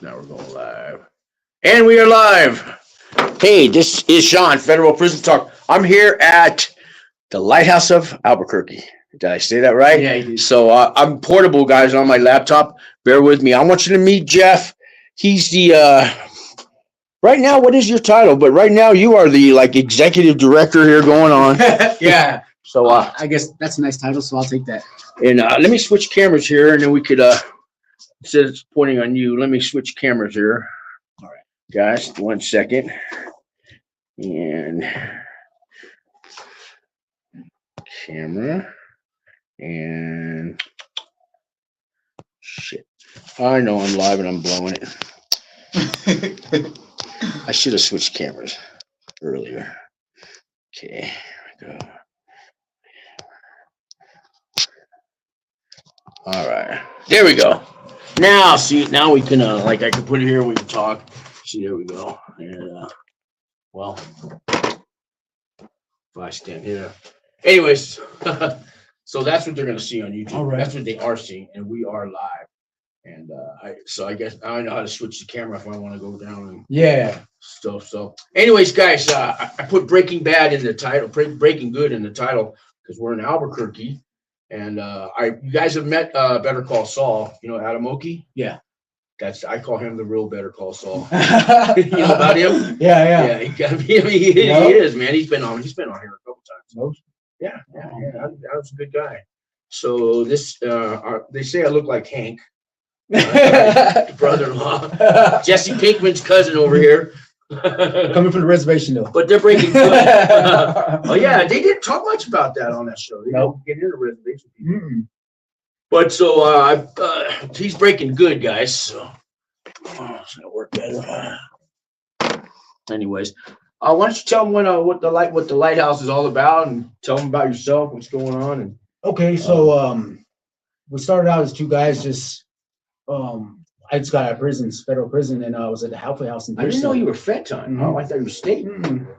Now we're going live. And we are live. Hey, this is Sean, Federal Prison Talk. I'm here at the Lighthouse of Albuquerque. Did I say that right? Yeah, you did. So I'm portable, guys, on my laptop. Bear with me. I want you to meet Jeff. He's the right now, what is your title? But right now you are the executive director here going on. Yeah. So I guess that's a nice title, so I'll take that. and let me switch cameras here and then we could instead it's pointing on you, let me switch cameras here. All right. Guys, 1 second. And camera and shit. I know I'm live and I'm blowing it. I should have switched cameras earlier. Okay, here we go. All right, there we go. Now, see, now we can I can put it here. We can talk. See, there we go. And well, if I stand here. Anyways, so that's what they're gonna see on YouTube. All right. That's what they are seeing, and we are live. And I guess I know how to switch the camera if I want to go down and Yeah. stuff. So, anyways, guys, I put Breaking Bad in the title, Breaking Good in the title, because we're in Albuquerque, and you guys have met Better Call Saul. You know Adam Oki? Yeah. I call him the real Better Call Saul. You know about him? Yeah. He is, man. He's been on here a couple times. Nope. Yeah. That was a good guy. So this, they say I look like Hank. Brother-in-law, Jesse Pinkman's cousin over here. Coming from the reservation, though. But they're Breaking Good. Oh yeah, they didn't talk much about that on that show. They Nope. didn't get into reservation people. But so he's Breaking Good, guys. So it's gonna work better. Anyways, why don't you tell them what the Lighthouse is all about, and tell them about yourself, what's going on, and Okay, so we started out as two guys. Just I just got out of prison, federal prison, and I was at the halfway house in I didn't know Pearson. you were Fed time. Oh, I thought you were state.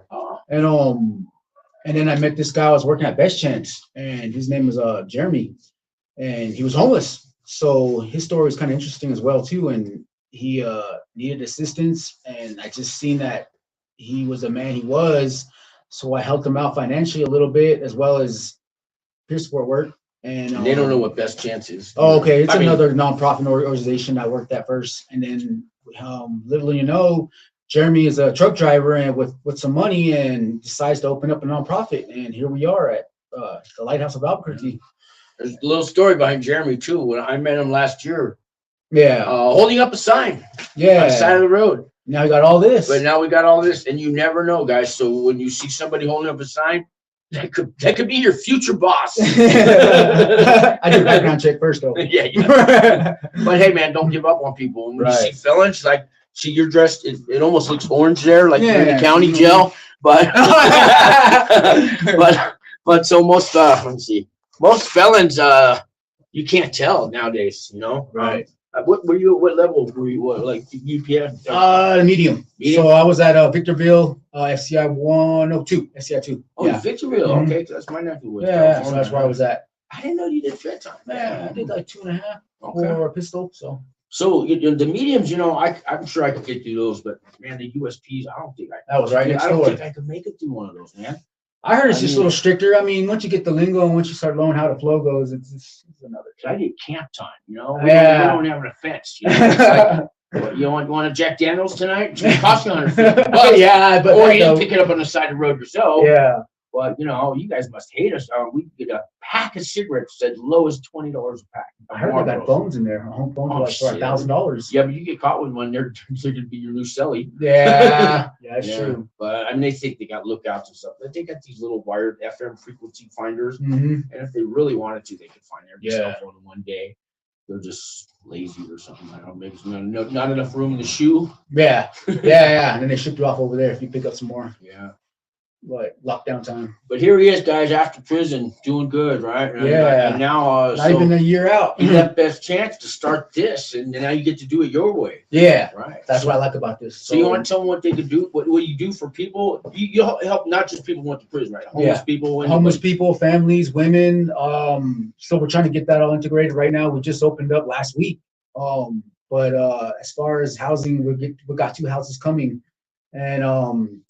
Oh. And then I met this guy. I was working at Best Chance, and his name was Jeremy, and he was homeless. So his story was kind of interesting as well too. And he needed assistance, and I just seen that he was the man he was. So I helped him out financially a little bit, as well as peer support work. And They don't know what Best Chance is. Oh, okay. It's another nonprofit organization I worked at first, and then little you know, Jeremy is a truck driver and with some money, and decides to open up a nonprofit, and here we are at the Lighthouse of Albuquerque. There's a little story behind Jeremy too. When I met him last year, Yeah, holding up a sign on yeah. the side of the road. Now we got all this. But now we got all this, and you never know, guys. So when you see somebody holding up a sign, that could be your future boss. I did a background check first, though. Yeah. But hey, man, don't give up on people. And when you see felons, see you're dressed. It almost looks orange there, like you're in the county jail. But but so most most felons you can't tell nowadays. You know, Right. What level were you? Like UPS? Medium. So I was at Victorville, FCI 102, FCI 2. Oh, Yeah. Victorville. Okay, that's my nephew. Yeah, so that's where I was at. I didn't know you did Fed time. Yeah, I did like 2.5 Okay. for a pistol. So the mediums, I'm sure I could get through those, but man, the USPs, I don't think that was right next I don't door. think I could make it through one of those, man. I heard it's just a little stricter. I mean, once you get the lingo and once you start learning how the flow goes, it's another. I did camp time, We Yeah. don't have an offense. It's like, what, you want a Jack Daniels tonight? It's gonna cost you $150. Yeah, but or you can pick it up on the side of the road yourself. Yeah. But you guys must hate us. We get a pack of cigarettes as low as $20 a pack. I heard they got bones in there. Home bones for $1,000. Yeah, but you get caught with one, they're considered to be your new celly. Yeah, that's true. But I mean, they think they got lookouts and stuff. But they got these little wired FM frequency finders, Mm-hmm. and if they really wanted to, they could find every Yeah. cell phone in one day. They're just lazy or something. I don't know. Maybe there's not enough room in the shoe. Yeah. And then they ship you off over there if you pick up some more. Yeah. Like lockdown time. But here he is, guys, after prison, doing good, right? Yeah. And now, Not even a year out. you got best chance to start this, and now you get to do it your way. Yeah. Right. That's what I like about this. So you want to tell them what they could do? What you do for people? You help not just people who went to prison, right? Homeless people. Homeless people, families, women. So we're trying to get that all integrated right now. We just opened up last week. But But as far as housing, we got 2 houses coming, and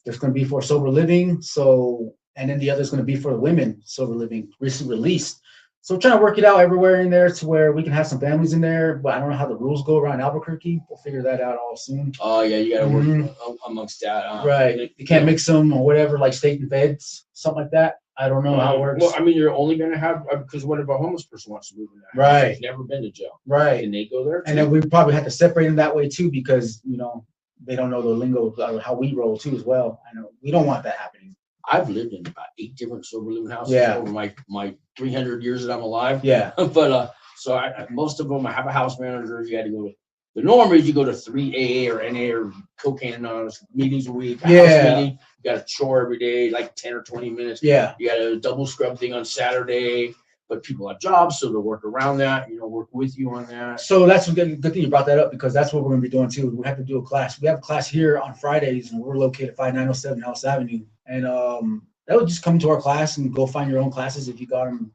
there's going to be for sober living. So, and then the other's going to be for the women sober living, recently released. So we're trying to work it out everywhere in there to where we can have some families in there. But I don't know how the rules go around Albuquerque. We'll figure that out all soon. Oh yeah, you got to work amongst that. Right. You can't mix them or whatever, like state and feds, something like that. I don't know how it works. Well, I mean, you're only going to have, because what if a homeless person wants to move in that house? Right. He's never been to jail. Right. Can they go there? And then we probably have to separate them that way too, because they don't know the lingo how we roll too as well. I know we don't want that happening. I've lived in about 8 different sober living houses over my 300 years that I'm alive. Yeah. But so most of them, I have a house manager. You got to go to. The norm is you go to 3 AA or NA or Cocaine Anonymous meetings a week. House meeting. You got a chore every day, like 10 or 20 minutes. Yeah. You got a double scrub thing on Saturday, but people have jobs, so they'll work around that, work with you on that. So that's a good thing you brought that up, because that's what we're going to be doing too. We have to do a class. We have a class here on Fridays, and we're located at 5907 House Avenue. And that would just come to our class and go find your own classes if you got them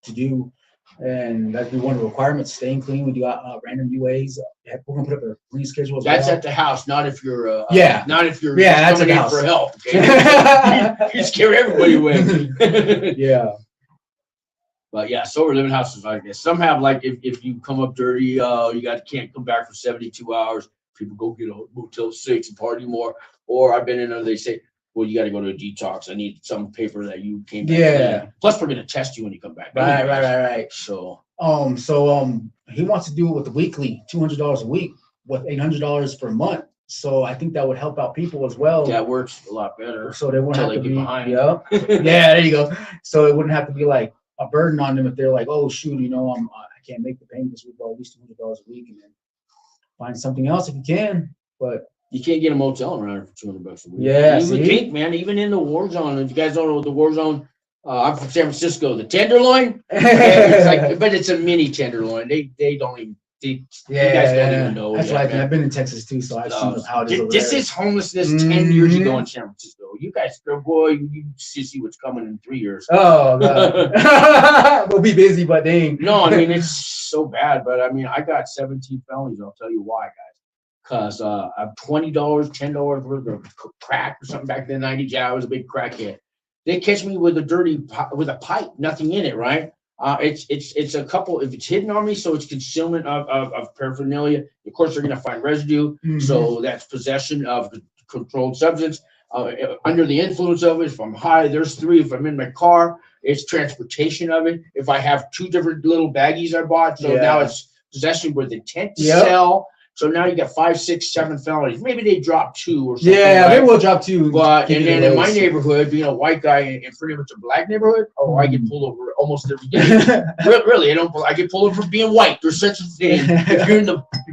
to do. And that'd be one of the requirements, staying clean. We do random UAs. We're gonna put up a clean schedule as well. That's at the house, not if you're not if you're that's coming at the in house for help. Okay? You scare everybody away. Yeah. But yeah, sober living houses like this. Some have like if you come up dirty, you can't come back for 72 hours. People go get a Motel 6 and party more. Or I've been in there, they say, well, you got to go to a detox. I need some paper that you came back. Yeah. Plus, we're gonna test you when you come back. Right. So he wants to do it with the weekly, $200 a week, with $800 per month. So I think that would help out people as well. That works a lot better. So they wouldn't have to be behind. Yeah, there you go. So it wouldn't have to be like a burden on them if they're like, oh shoot, I can't make the payment this week, but at least $200 a week, and then find something else if you can. But you can't get a motel around for $200 a week. Yeah, even Pink, man, even in the war zone. If you guys don't know the war zone, I'm from San Francisco. The Tenderloin, it's like, but it's a mini Tenderloin. They don't even. You guys don't even know. That's right. I've been in Texas too, so I've seen how it is over this there. is homelessness 10 years ago in San Francisco. You guys, boy, you see what's coming in 3 years. Oh, God. We'll be busy, but dang. No, I mean, it's so bad. But I mean, I got 17 felonies. I'll tell you why, guys. Because I've $20, $10 worth of crack or something back in the 90s. Yeah, I was a big crackhead. They catch me with a pipe, nothing in it, right? It's a couple, if it's hidden on me, so it's concealment of paraphernalia. Of course, they're going to find residue. So that's possession of controlled substance. Under the influence of it, if I'm high, there's 3. If I'm in my car, it's transportation of it. If I have 2 different little baggies I bought, so now it's possession with intent to sell. So now you got 5, 6, 7 felonies. Maybe they drop 2 or something. Yeah, they will drop 2. But and then in my neighborhood, being a white guy in pretty much a black neighborhood, I get pulled over almost every day. Really, I get pulled over for being white. There's such a thing. If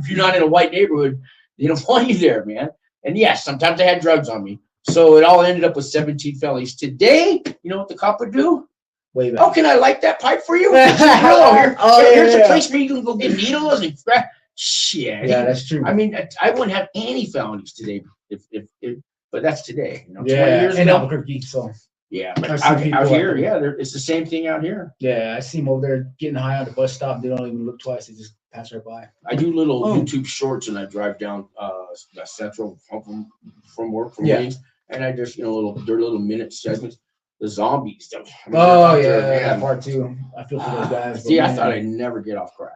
you're not in a white neighborhood, they don't want you there, man. And yes, sometimes I had drugs on me. So it all ended up with 17 felonies. Today, you know what the cop would do? Wait, oh, can I light that pipe for you? Here's a place where you can go get needles and crack. Shit. Yeah, that's true. I mean, I wouldn't have any felonies today if but that's today. 20 years in ago. Albuquerque, so. Yeah, but out here, it's the same thing out here. Yeah, I see them over there getting high on the bus stop. They don't even look twice. They just pass right by. I do little YouTube shorts, and I drive down Central from work from Wings, and I just they're little minute segments. The zombie stuff. That part too. I feel for those guys. See, I thought I'd never get off crack.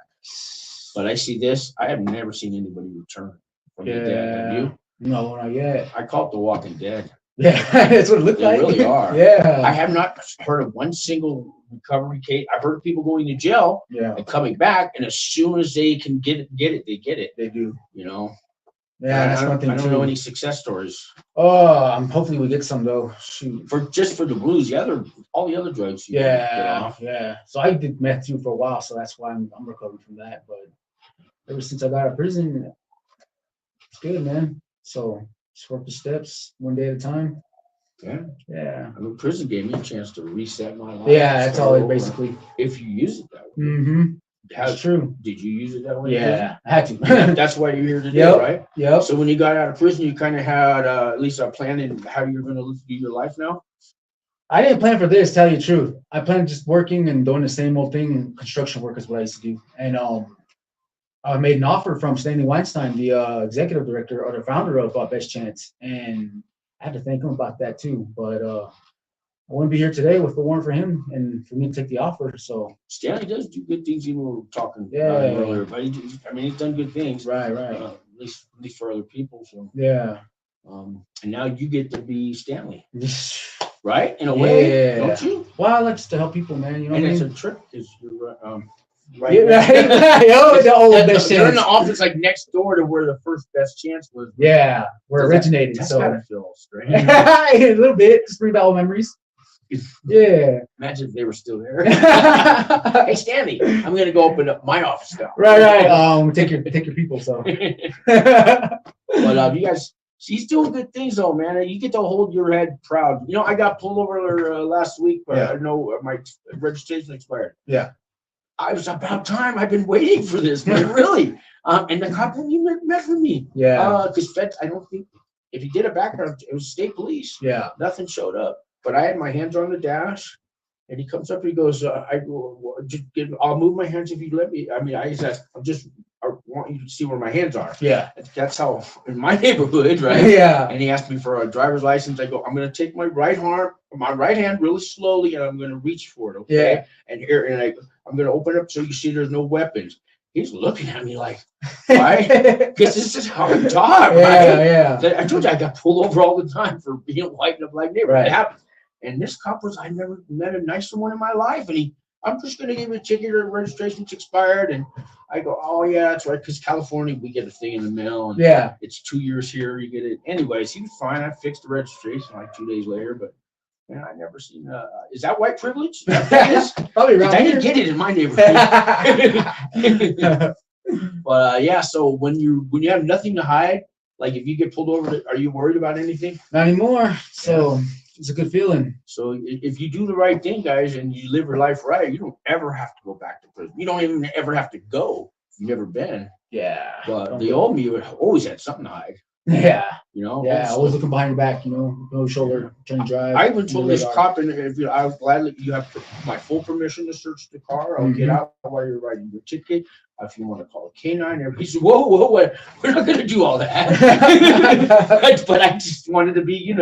But I see this. I have never seen anybody return from the dead. Have you? No, not yet. I call it the Walking Dead. Yeah, that's what it looked like. They really are. Yeah. I have not heard of one single recovery case. I've heard of people going to jail and coming back, and as soon as they can get it, they get it. They do. Yeah, that's one thing. I don't know any success stories. Oh, hopefully we get some though. Shoot. For the blues, all the other drugs. Get off. Yeah. So I did meth too for a while, so that's why I'm recovering from that. But ever since I got out of prison, it's good, man. So just work the steps one day at a time. Yeah. I mean, prison gave me a chance to reset my life. Yeah, that's all it basically. If you use it that way. That's true. Did you use it that way? Yeah, I had to. That's why you're here today, right? Yep. So when you got out of prison, you kind of had at least a plan in how you're going to live your life now? I didn't plan for this, tell you the truth. I planned just working and doing the same old thing. Construction work is what I used to do. And I made an offer from Stanley Weinstein, the executive director or the founder of Best Chance, and I had to thank him about that too. But I wouldn't be here today if it weren't for him and for me to take the offer. So Stanley does do good things. Even we were talking Yeah. about him earlier, but I mean, he's done good things. right, At least for other people. So, yeah. and now you get to be Stanley, right? In a way, Yeah. don't you? Well, I like to help people, man. You know And what I it's mean? a trick because you're Yeah, right. Oh, the old Best They're in Chance. the office like next door to where the first Best Chance was. Yeah, where it Does that- originated. That's So gotta feel strange. a little bit, just bring back old memories. Yeah. Imagine if they were still there. Hey Stanley, I'm gonna go open up my office now. Right. Take your people. So. But you guys, she's doing good things though, man. You get to hold your head proud. You know, I got pulled over last week, but Yeah. I know my registration expired. Yeah. I was about time. I've been waiting for this, man. Really. And the cop wouldn't even met with me. Yeah. Because feds, I don't think if he did a background, it was state police. Yeah. Nothing showed up. But I had my hands on the dash, and he comes up. He goes, I'll move my hands if you let me. I mean, I said, I want you to see where my hands are. Yeah. That's how in my neighborhood, right? Yeah. And he asked me for a driver's license. I go, I'm going to take my right hand really slowly, and I'm going to reach for it. Okay. Yeah. And here, and I'm going to open up so you see there's no weapons. He's looking at me like, why? Because this is how I talk, right? Yeah. I told you I got pulled over all the time for being white in a black neighborhood. Right. It happens. And this cop I never met a nicer one in my life. And I'm just going to give you a ticket, or registration's expired. And I go, oh, yeah, that's right. Because California, we get a thing in the mail. And Yeah. it's 2 years here. You get it. Anyways, he was fine. I fixed the registration like 2 days later. But, man, I never seen, is that white privilege? Probably around I here. didn't get it in my neighborhood. But, yeah, so when you have nothing to hide, like if you get pulled over, are you worried about anything? Not anymore. So it's a good feeling. So if you do the right thing, guys, and you live your life right, you don't ever have to go back to prison. You don't even ever have to go. You've never been. Yeah. But the old me always had something to hide. Yeah. You know. Yeah. Always looking behind your back. No shoulder, turn drive. I even told this radar. cop, and if I was gladly, you have my full permission to search the car. I'll get out while you're writing your ticket. If you want to call a canine, he said, whoa, we're not going to do all that. But I just wanted to be,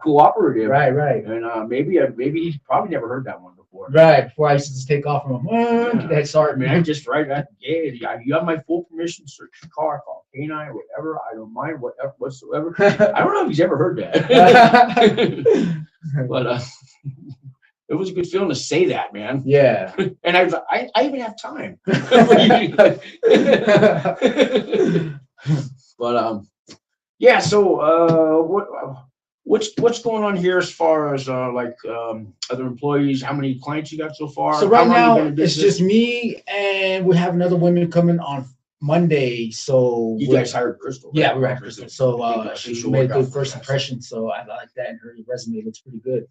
cooperative. Right. And maybe he's probably never heard that one before. Right. Before I used to just take off from him. Get that start, Man, just right at the gate. You have my full permission to search the car, call canine, whatever. I don't mind, whatever, whatsoever. I don't know if he's ever heard that. But it was a good feeling to say that, man. Yeah. And I even have time. But yeah. So what's going on here as far as other employees? How many clients you got so far? So right now it's just me, and we have another woman coming on Monday. So you guys hired Crystal. Right? Yeah, we hired Crystal. So she made a good first impression. So I like that, and her resume looks pretty good.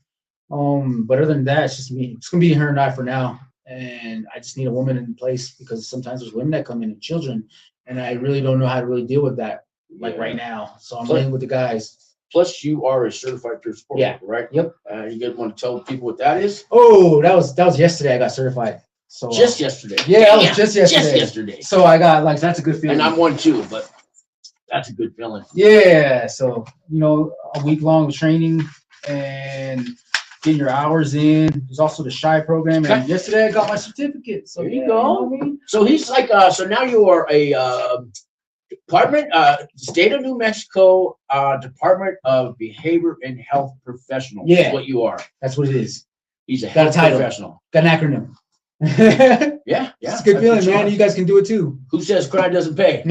But other than that, it's just me. It's gonna be her and I for now, and I just need a woman in place because sometimes there's women that come in and children, and I really don't know how to really deal with that right now. So I'm playing with the guys. Plus, you are a certified peer support worker, right? Yep. You guys want to tell people what that is? Oh, that was yesterday. I got certified. So just yesterday. Yeah, that was just yesterday. Just yesterday. So I got that's a good feeling. And I'm one too, but that's a good feeling. Yeah. So a week long training and getting your hours in. There's also the SHY program, and yesterday I got my certificate. So there you go. So he's like, so now you are a Department, State of New Mexico, Department of Behavior and Health Professional. Yeah, that's what you are. That's what it is. He's a health professional. Got an acronym. Yeah. It's a good feeling, man. You guys can do it too. Who says crime doesn't pay?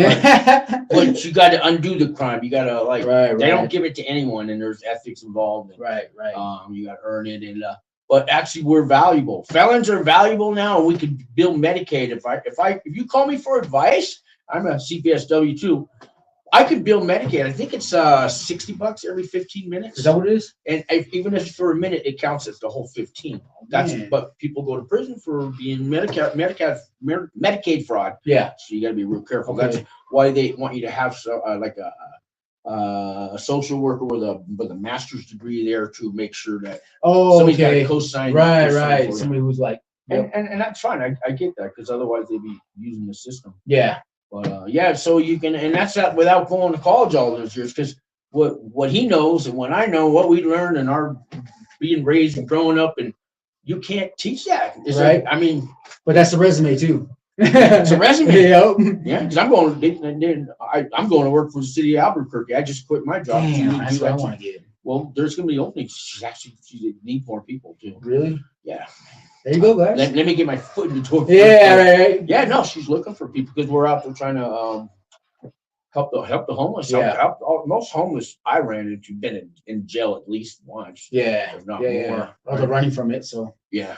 But you got to undo the crime. You got to right. They don't give it to anyone, and there's ethics involved. And, right. You got to earn it, and but actually, we're valuable. Felons are valuable now. We can bill Medicaid. If you call me for advice, I'm a CPSW too. I could bill Medicaid. I think it's $60 every 15 minutes. Is that what it is? And even if for a minute, it counts as the whole 15. But people go to prison for being Medicaid fraud. Yeah. So you got to be real careful. Okay. That's why they want you to have a social worker with a master's degree there to make sure that somebody's got to co-sign. Right. Somebody who's like. And that's fine. I get that because otherwise they'd be using the system. Yeah. But yeah, so you can, and that's not without going to college all those years, because what he knows and what I know, what we learned in our being raised and growing up, and you can't teach that. It's Right. like, I mean, But that's the resume too. it's a resume. Yep. Yeah, because I'm I'm going to work for the city of Albuquerque. I just quit my job. Damn, to that's do what I that. want to get. Well, there's going to be openings. She need more people too. Really? Yeah. There you go, guys. Let me get my foot in the door. Yeah, right. Yeah, no, she's looking for people because we're out there trying to help the homeless. Yeah. Most homeless I ran into been in jail at least once. Yeah. If not Yeah. more. Or they're running from it. So. Yeah.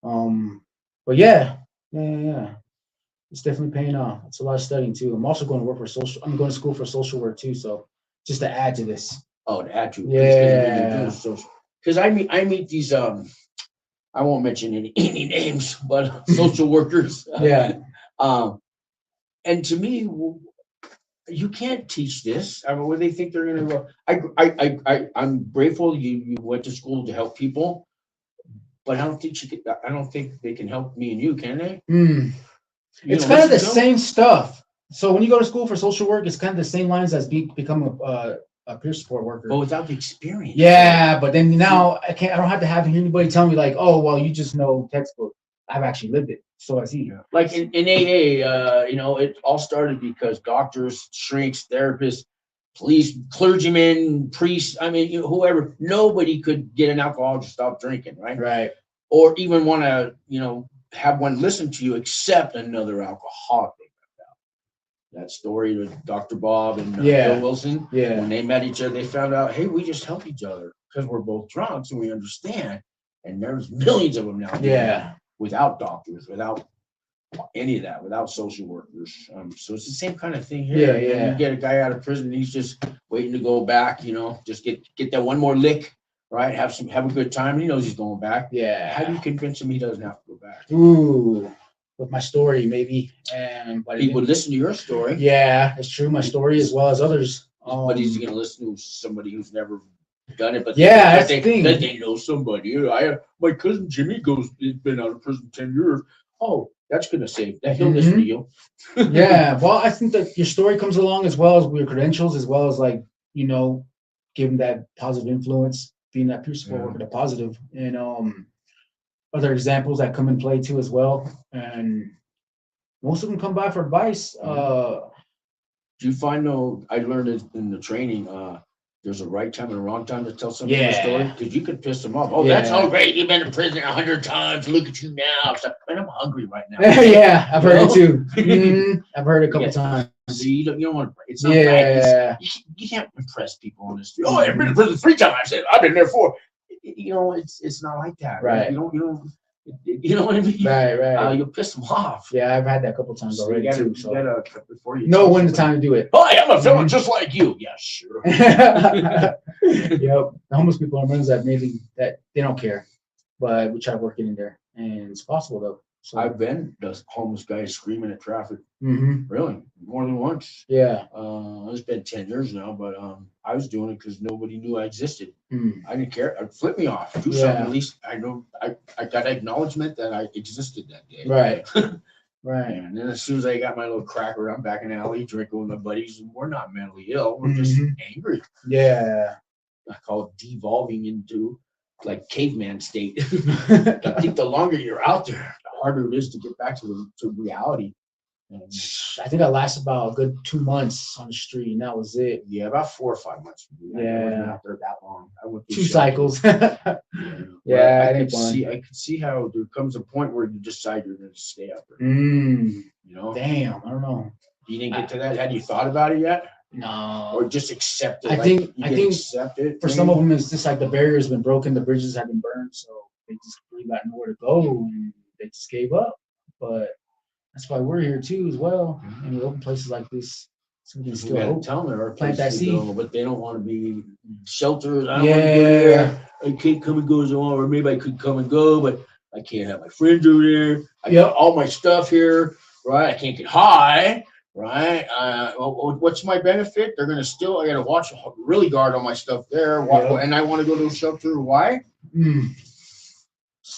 But yeah. It's definitely paying off. It's a lot of studying too. I'm also going to work for social. I'm going to school for social work too. So just to add to this. Oh, to add to. Yeah. Because I meet these I won't mention any names, but social workers. Yeah. And to me, you can't teach this. I mean, what they think they're going to go. I'm grateful you went to school to help people, but I don't think they can help me and you, can they? It's kind of the same stuff. So when you go to school for social work, it's kind of the same lines as become a peer support worker. But without the experience. Yeah, but then now I don't have to have anybody tell me like, oh, well, you just know textbook. I've actually lived it. So I see. Like in AA, it all started because doctors, shrinks, therapists, police, clergymen, priests, I mean, whoever, nobody could get an alcoholic to stop drinking, right? Right. Or even want to, have one listen to you except another alcoholic. That story with Dr. Bob and Bill Wilson. Yeah. When they met each other, they found out, hey, we just help each other because we're both drunks and we understand. And there's millions of them now. Yeah. Without doctors, without any of that, without social workers. So it's the same kind of thing here. Yeah. You get a guy out of prison, he's just waiting to go back, just get that one more lick, right? Have a good time. He knows he's going back. Yeah. How do you convince him he doesn't have to go back? Ooh. With my story, maybe. But he would listen to your story. Yeah, it's true. My story as well as others. But he's going to listen to somebody who's never done it. But that's the thing. They know somebody. My cousin Jimmy he's been out of prison 10 years. Oh, that's going to save that. He'll listen to you. Yeah. Well, I think that your story comes along as well as your credentials, as well as giving that positive influence, being that peer support worker, the positive. And other examples that come in play too as well, and most of them come by for advice. Do you find I learned it in the training, there's a right time and a wrong time to tell somebody a story? Because you could piss them off. Oh, that's all great, you've been in prison 100 times, look at you now. Man, I'm hungry right now. Yeah, I've heard it too. I've heard it a couple times. You don't want to, it's not right. You can't impress people on the street. Oh, I've been in prison 3 times. I've been there 4. It's not like that. Right. You know what I mean? Right. You'll piss them off. Yeah, I've had that a couple times already too. So you gotta before you know when the time to do it. Oh, I'm a felon just like you. Yeah, sure. Yep. The homeless people are ones that they don't care, but we try to work it in there, and it's possible though. So I've been the homeless guy screaming at traffic. Really, more than once. Yeah. It's been 10 years now, but I was doing it because nobody knew I existed. I didn't care. I'd flip me off. Do something. At least I know I got acknowledgement that I existed that day. Right. Right. And then as soon as I got my little cracker, I'm back in the alley drinking with my buddies, and we're not mentally ill. We're just angry. Yeah. I call it devolving into like caveman state. I think the longer you're out there, the harder it is to get back to reality. And I think I lasted about a good 2 months on the street, and that was it. Yeah, about 4 or 5 months. I wasn't out there that long. I went through 2 cycles. Yeah, I could see how there comes a point where you decide you're going to stay out there. Damn, I don't know. You didn't get to that. Had you thought about it yet? No. Or just accept it? I think accept it. For some of them, it's just like the barrier's been broken, the bridges have been burned, so they just really got nowhere to go, and they just gave up. But that's why we're here too, as well. And we open places like this, so we can still tell them there are plant that seed. Go, but they don't want to be sheltered. I don't want to go there. I can't come and go as I want, or maybe I could come and go, but I can't have my friends over there. I got all my stuff here, right? I can't get high, right? What's my benefit? They're gonna I gotta watch really guard on my stuff there, and I want to go to a shelter. Why?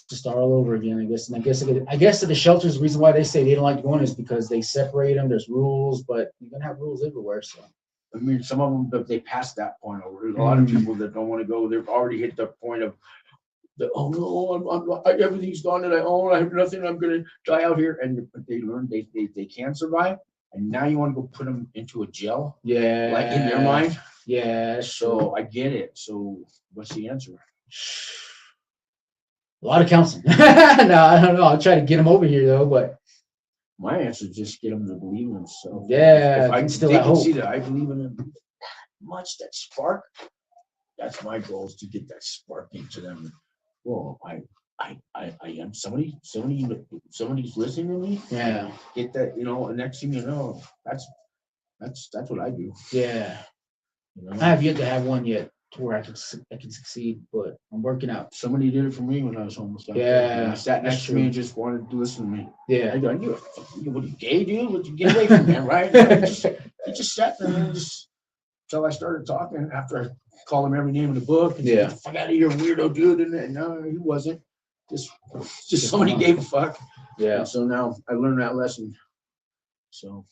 to start all over again, I guess. And I guess at the shelters, the reason why they say they don't like going is because they separate them. There's rules, but you're gonna have rules everywhere. So I mean, some of them, but they passed that point over. There's a lot of people that don't want to go. They've already hit the point of oh no, everything's gone that I own. I have nothing. I'm gonna die out here. And they learn they can survive. And now you want to go put them into a jail? yeah, Like in their mind? Yeah. So I get it. So what's the answer? A lot of counseling. No, I don't know. I'll try to get them over here though, but my answer is just get them to believe in themselves. Yeah, if I still they that can hope. see that I believe in them that much, that spark. That's my goal, is to get that spark into them. Whoa, I am somebody's listening to me. Yeah. Get that, and next thing you know, that's what I do. Yeah. You know? I have yet to have one yet to where I can succeed, but I'm working out. Somebody did it for me when I was homeless. Yeah, They sat next that's to me true. and just wanted to listen to me. Yeah. I go, what are you gay, dude? What you get away from me, right? He just sat there and just until I started talking after I called him every name in the book. And Yeah. said, fuck out of here, weirdo dude. And no, he wasn't. Just somebody gave a fuck. Yeah. And so now I learned that lesson. So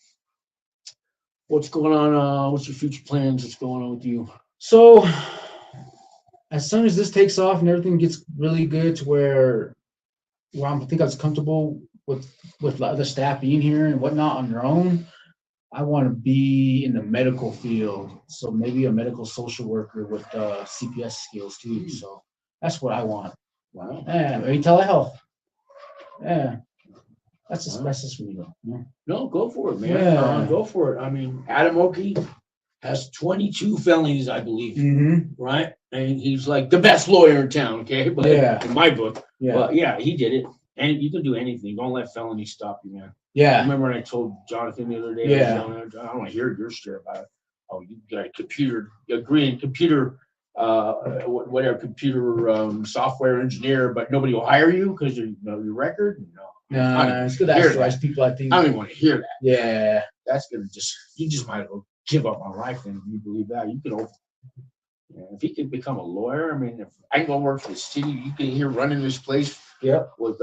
what's going on? What's your future plans? What's going on with you? So as soon as this takes off and everything gets really good to where I think I was comfortable with the other staff being here and whatnot on their own, I want to be in the medical field. So maybe a medical social worker with CPS skills too. So that's what I want. Wow. Yeah, maybe telehealth. Yeah. That's just for me though. Yeah. No, go for it, man. Yeah. Go for it. I mean, Adam Oki has 22 felonies, I believe. Mm-hmm. Right? And he's like the best lawyer in town, okay? But Yeah. in my book. Yeah. But yeah, he did it. And you can do anything. Don't let felony stop you, man. I Yeah. remember when I told Jonathan the other day, Yeah. I don't want to hear your story about it. Oh, you got a computer software engineer, but nobody will hire you because you know your record? No, it's good to ask people, I think. I don't even want to hear that. Yeah. That's gonna you just might as well give up on life then if you believe that. You can if he can become a lawyer, I mean, if I can go work for the city, you can hear running this place. Yep. With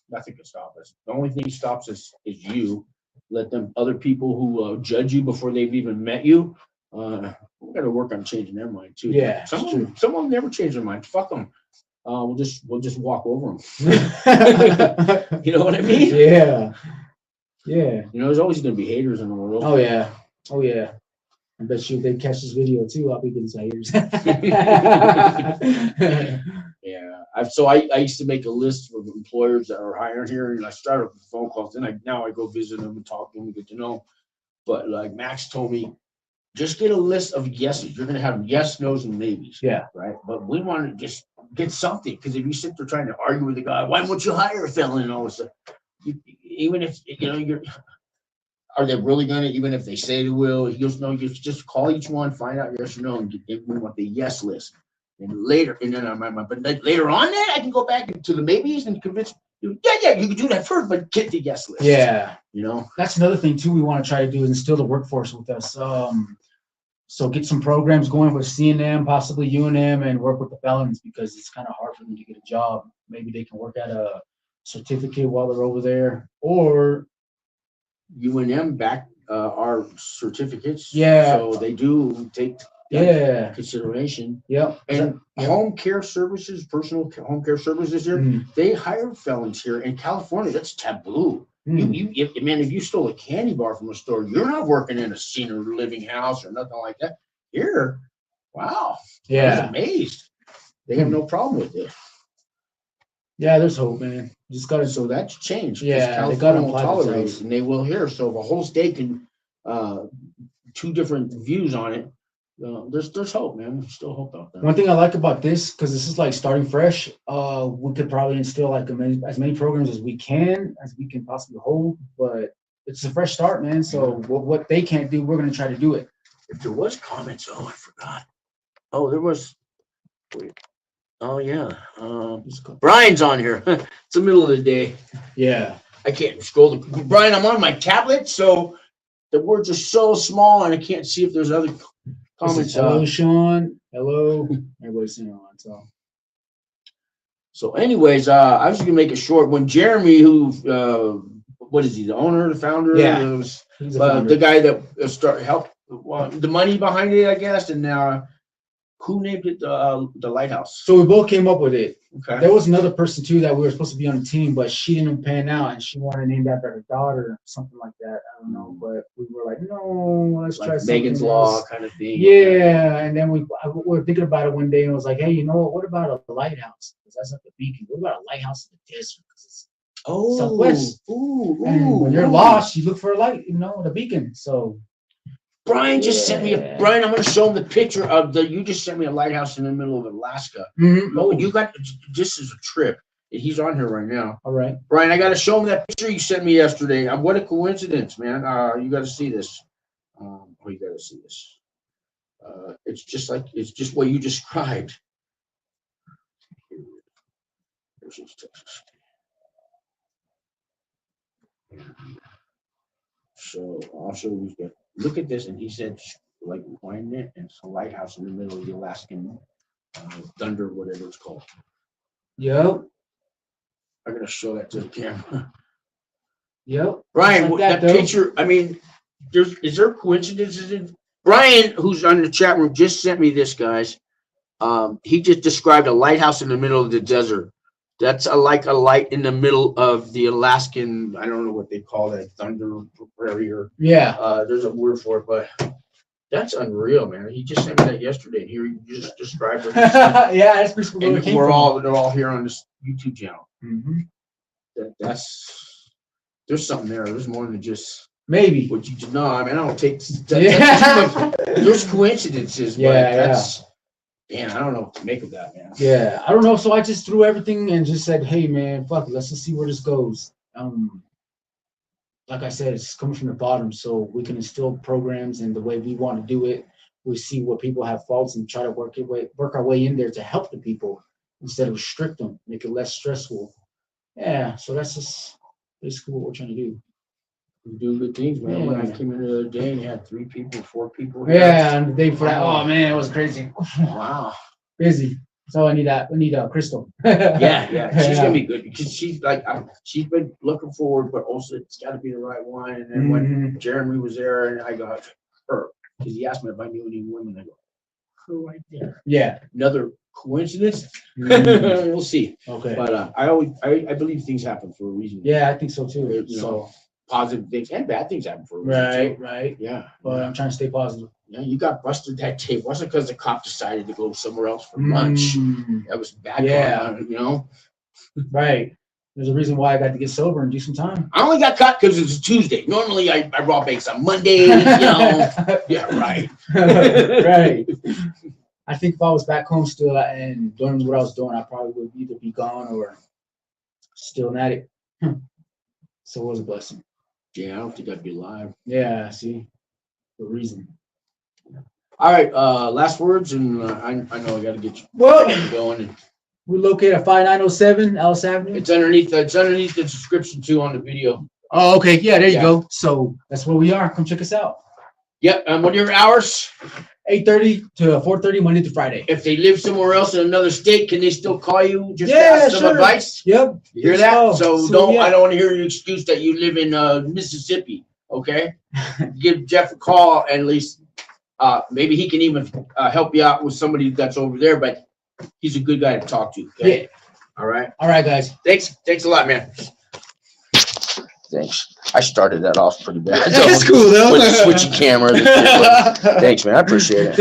nothing can stop us. The only thing that stops us is you. Let them other people who judge you before they've even met you. We got to work on changing their mind too. Yeah, some of them never change their mind. Fuck them. We'll just walk over them. You know what I mean? Yeah. Yeah. There's always going to be haters in the world. Oh yeah. Oh yeah. I bet you if they catch this video too, I'll be getting some haters. Yeah. I used to make a list of employers that are hiring here, and I started with phone calls. Then now I go visit them and talk to them and get to know. But like Max told me, just get a list of yeses. You're going to have yes, no's, and maybes. Yeah. Right. But we want to just get something, because if you sit there trying to argue with the guy, why won't you hire a felon and all this stuff? Even if are they really going to? Even if they say they will, he goes, no. You just call each one, find out yes or no, and we want the yes list. And later, but later on, then I can go back to the maybes and convince you. Yeah, you can do that first, but get the yes list. Yeah. That's another thing too. We want to try to do is instill the workforce with us. So get some programs going with CNM, possibly UNM, and work with the felons, because it's kind of hard for them to get a job. Maybe they can work at a certificate while they're over there, or UNM back our certificates. Yeah. So they do take consideration. Yep. And home care services, personal home care services here, they hire felons here in California. That's taboo. If you stole a candy bar from a store, you're not working in a senior living house or nothing like that. Here, wow. Yeah. I was amazed. They have no problem with it. Yeah, there's hope, man. Just gotta. So that's changed. Yeah, California will tolerate it, and they will here. So if a whole state can, two different views on it. There's hope, man. There's still hope out there. One thing I like about this, because this is like starting fresh, we could probably instill like as many programs as we can possibly hold. But it's a fresh start, man. So what they can't do, we're gonna try to do it. If there was comments, I forgot. Oh, there was. Wait. Oh yeah. Brian's on here. It's the middle of the day. Yeah. I can't scroll. Brian, I'm on my tablet, so the words are so small, and I can't see if there's other comments. Hello, Sean. Hello. Everybody's saying on. So anyways, I was just gonna make it short. When Jeremy, who, what is he, the owner, the founder? Yeah. Was, He's a founder. the guy that helped, the money behind it, I guess, and who named it the Lighthouse? So we both came up with it. Okay. There was another person too that we were supposed to be on the team, but she didn't pan out, and she wanted to name that after her daughter, something like that. I don't know, but we were like, no, let's try Like something Megan's else. Law kind of thing. Yeah, and then we were thinking about it one day, and it was like, hey, you know what about a lighthouse? Because that's like the beacon. What about a lighthouse in the desert? Because it's Southwest. And when you're lost, you look for a light, the beacon. So Brian just sent me Brian, I'm going to show him the picture of you just sent me a lighthouse in the middle of Alaska. Oh, You got, this is a trip. He's on here right now. All right. Brian, I got to show him that picture you sent me yesterday. What a coincidence, man. You got to see this. You got to see this. It's just what you described. Here's Texas. So I'll show you. Look at this, and he said, like, wind it, and it's a lighthouse in the middle of the Alaskan thunder, whatever it's called. Yep. I'm gonna show that to the camera. Yep. Brian, Like that picture. I mean, is there coincidences in? Brian, who's on the chat room, just sent me this, guys. He just described a lighthouse in the middle of the desert. That's like a light in the middle of the Alaskan, I don't know what they call that, thunder barrier. Yeah. There's a word for it, but that's unreal, man. He just sent me that yesterday. And here you just described it. Yeah, that's pretty cool. And they're all here on this YouTube channel. Mm-hmm. There's something there. There's more than just maybe what you just know. I mean, I don't take that. There's coincidences, but that's. Man, I don't know what to make of that, man. Yeah, I don't know. So I just threw everything and just said, hey, man, fuck it. Let's just see where this goes. Like I said, it's coming from the bottom, so we can instill programs and the way we want to do it. We see where people have faults and try to work our way in there to help the people instead of restrict them, make it less stressful. Yeah, so that's just basically what we're trying to do. We do good things, man. Yeah. When I came in the other day and you had 3 people, 4 people here. Yeah, and the day before that, oh man, it was crazy. Wow. Busy. So I need Crystal. Yeah. She's gonna be good because she's like she's been looking forward, but also it's got to be the right one. And then when Jeremy was there, and I got her because he asked me if I knew any women. I go, her right there. Yeah. Another coincidence? We'll see. Okay. But I believe things happen for a reason. Yeah, I think so too. So positive things and bad things happen for a reason. Right. Yeah. But I'm trying to stay positive. Yeah, you got busted that day. It wasn't because the cop decided to go somewhere else for lunch. That was bad. Yeah. Right. There's a reason why I got to get sober and do some time. I only got caught because it's a Tuesday. Normally I raw bakes on Monday. Yeah, right. Right. I think if I was back home still and doing what I was doing, I probably would either be gone or still an addict. So it was a blessing. Yeah, I don't think I'd be alive. Yeah, see, the reason. All right, last words, and I know I got to get you going. And we're located at 5907 Ellis Avenue. it's underneath the description too on the video. Oh, okay. Yeah, there you go. So that's where we are. Come check us out. Yep. What are your hours? 8:30 to 4:30 Monday to Friday. If they live somewhere else in another state, can they still call you just to Yeah, ask some advice? Yep. You hear that? So I don't want to hear your excuse that you live in Mississippi. Okay. Give Jeff a call and at least maybe he can even help you out with somebody that's over there. But he's a good guy to talk to. Okay? Yeah. All right. All right, guys. Thanks a lot, man. Thanks. I started that off pretty bad. That's cool, though. With switching cameras. Thanks, man. I appreciate it.